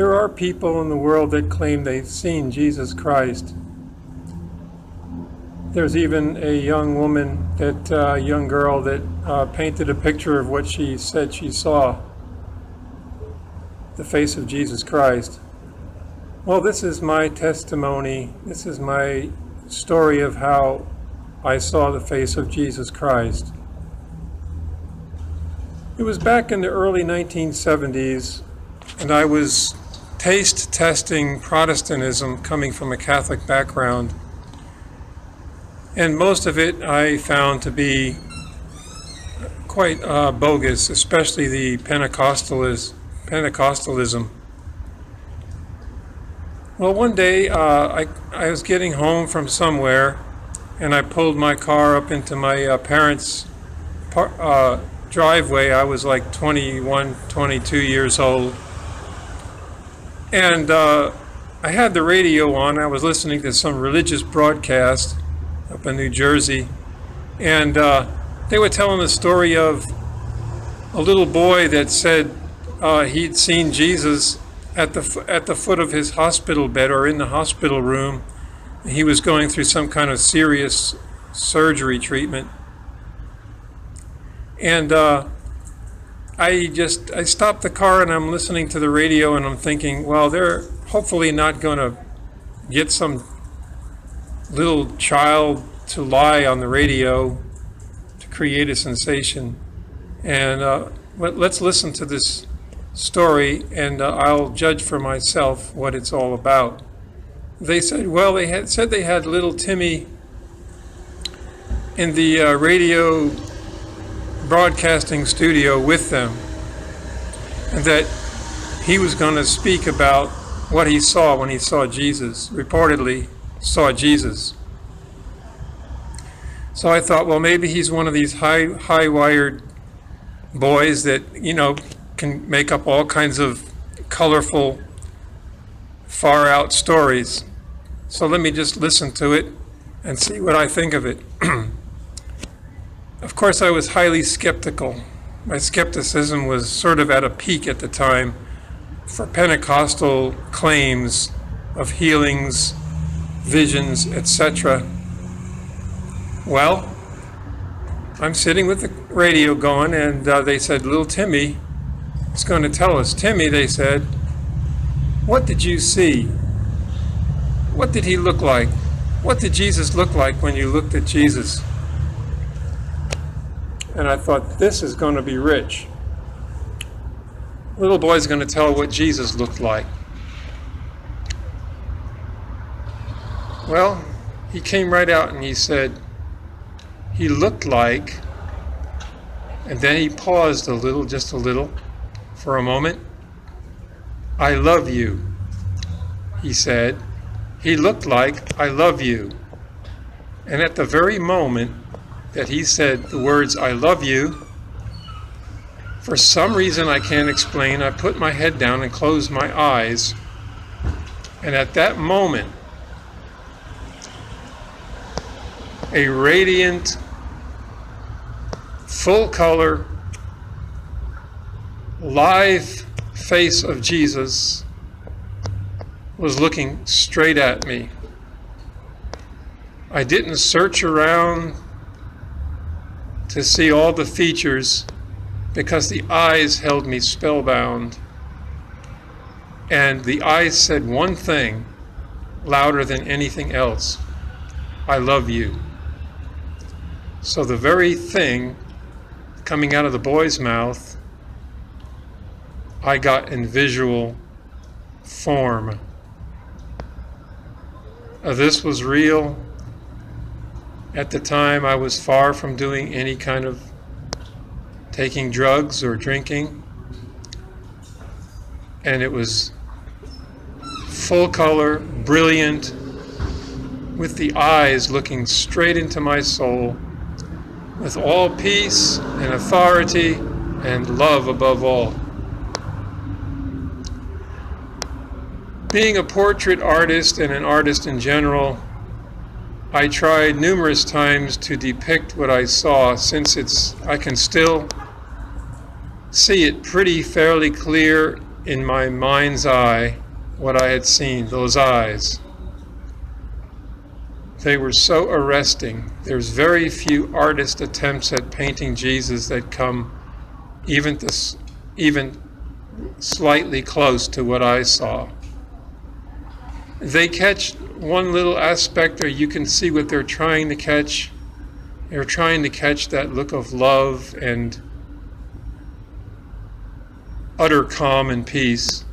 There are people in the world that claim they've seen Jesus Christ. There's even a young woman, young girl that painted a picture of what she said she saw, the face of Jesus Christ. Well, this is my testimony. This is my story of how I saw the face of Jesus Christ. It was back in the early 1970s, and I was taste testing Protestantism coming from a Catholic background. And most of it I found to be quite bogus, especially the Pentecostalism. Well, one day I was getting home from somewhere, and I pulled my car up into my parents' driveway. I was like 21, 22 years old. And I had the radio on. I was listening to some religious broadcast up in New Jersey. And they were telling the story of a little boy that said he'd seen Jesus at the foot of his hospital bed, or in the hospital room. He was going through some kind of serious surgery treatment. And I stopped the car and I'm listening to the radio and I'm thinking, well, they're hopefully not going to get some little child to lie on the radio to create a sensation. And let's listen to this story, and I'll judge for myself what it's all about. They said, well, they had little Timmy in the radio broadcasting studio with them, and that he was going to speak about what he saw when he saw Jesus, reportedly saw So I thought, well, maybe he's one of these high-wired boys that, can make up all kinds of colorful, far-out stories. So let me just listen to it and see what I think of it. Of course, I was highly skeptical. My skepticism was sort of at a peak at the time for Pentecostal claims of healings, visions, etc. Well, I'm sitting with the radio going, and they said, little Timmy is going to tell us. Timmy, they said, what did you see? What did he look like? What did Jesus look like when you looked at Jesus? And I thought, this is going to be rich. Little boy's going to tell what Jesus looked like. Well, he came right out and he said, he looked like, and then he paused a little, just a little, for a moment. I love you, he said. He looked like, I love you. And at the very moment that he said the words, I love you, for some reason I can't explain, I put my head down and closed my eyes. And at that moment, a radiant, full color, live face of Jesus was looking straight at me. I didn't search around to see all the features because the eyes held me spellbound. And the eyes said one thing louder than anything else: I love you. So the very thing coming out of the boy's mouth, I got in visual form. This was real. At the time, I was far from doing any kind of taking drugs or drinking. And it was full color, brilliant, with the eyes looking straight into my soul, with all peace and authority and love above all. Being a portrait artist and an artist in general, I tried numerous times to depict what I saw, since I can still see it fairly clear in my mind's eye what I had seen, those eyes. They were so arresting. There's very few artist attempts at painting Jesus that come even slightly close to what I saw. They catch one little aspect, or you can see what they're trying to catch. They're trying to catch that look of love and utter calm and peace.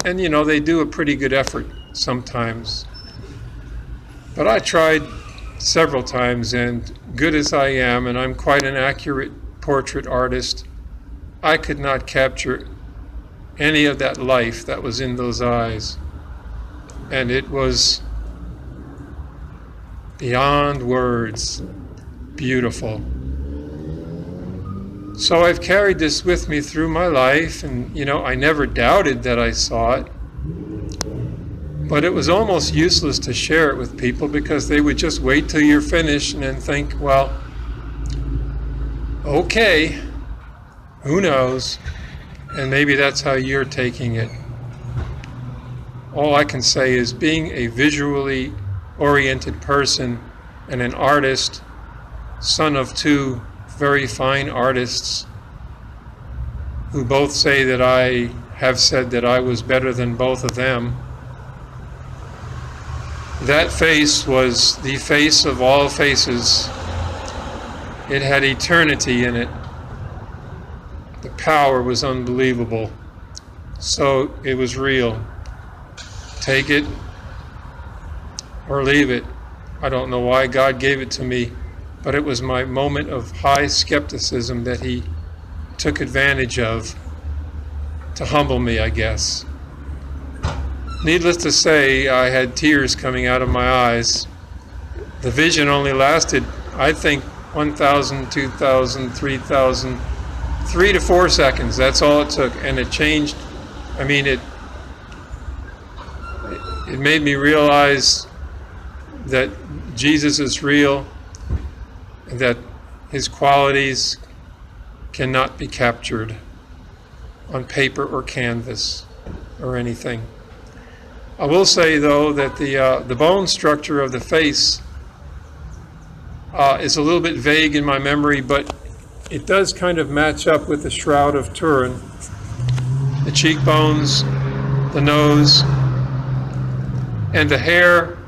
And you know, they do a pretty good effort sometimes. But I tried several times, and good as I am, and I'm quite an accurate portrait artist, I could not capture any of that life that was in those eyes. And it was beyond words beautiful. So I've carried this with me through my life, and you know, I never doubted that I saw it. But it was almost useless to share it with people, because they would just wait till you're finished and then think, well, okay, who knows? And maybe that's how you're taking it. All I can say is, being a visually oriented person and an artist, son of two very fine artists who both say that I have said that I was better than both of them, that face was the face of all faces. It had eternity in it. The power was unbelievable. So it was real. Take it or leave it. I don't know why God gave it to me, but it was my moment of high skepticism that He took advantage of to humble me, I guess. Needless to say, I had tears coming out of my eyes. The vision only lasted, I think, 1,000, 2,000, 3,000, 3 to 4 seconds. That's all it took, and it changed. I mean, it made me realize that Jesus is real, and that His qualities cannot be captured on paper or canvas or anything. I will say, though, that the bone structure of the face is a little bit vague in my memory, but it does kind of match up with the Shroud of Turin. The cheekbones, the nose, and the hair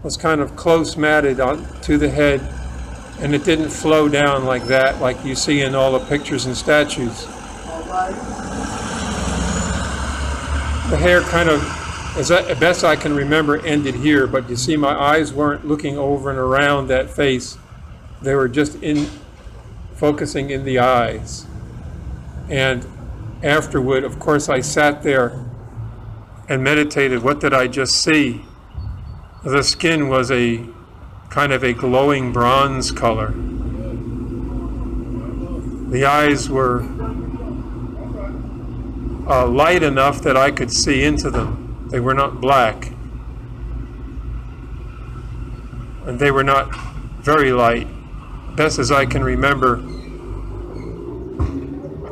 was kind of close matted to the head, and it didn't flow down like that, like you see in all the pictures and statues. The hair kind of, as best I can remember, ended here, but you see my eyes weren't looking over and around that face. They were just focusing in the eyes. And afterward, of course, I sat there and meditated. What did I just see? The skin was a kind of a glowing bronze color. The eyes were light enough that I could see into them. They were not black, and they were not very light. Best as I can remember,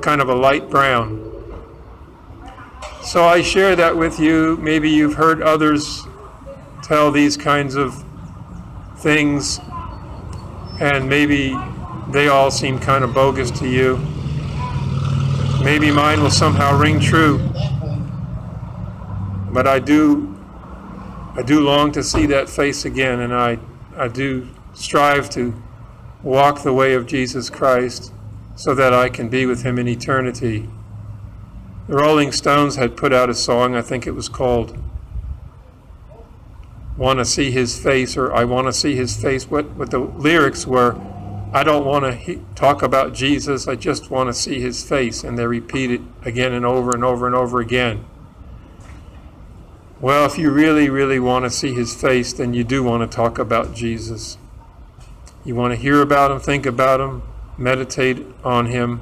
kind of a light brown. So I share that with you. Maybe you've heard others tell these kinds of things, and maybe they all seem kind of bogus to you. Maybe mine will somehow ring true. But I do long to see that face again, and I do strive to walk the way of Jesus Christ so that I can be with Him in eternity. The Rolling Stones had put out a song, I think it was called Want to See His Face, or I Want to See His Face. What the lyrics were, I don't want to talk about Jesus, I just want to see His face. And they repeat it again and over and over and over again. Well, if you really, really want to see His face, then you do want to talk about Jesus. You want to hear about Him, think about Him, meditate on Him,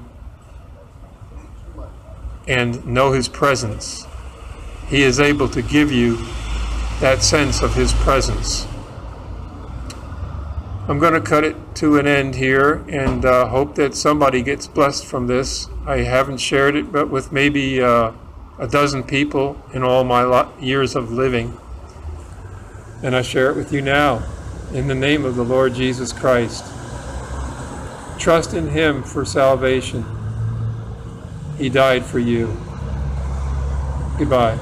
and know His presence. He is able to give you that sense of His presence. I'm going to cut it to an end here, and hope that somebody gets blessed from this. I haven't shared it, but with maybe a dozen people in all my years of living. And I share it with you now, in the name of the Lord Jesus Christ. Trust in Him for salvation. He died for you. Goodbye.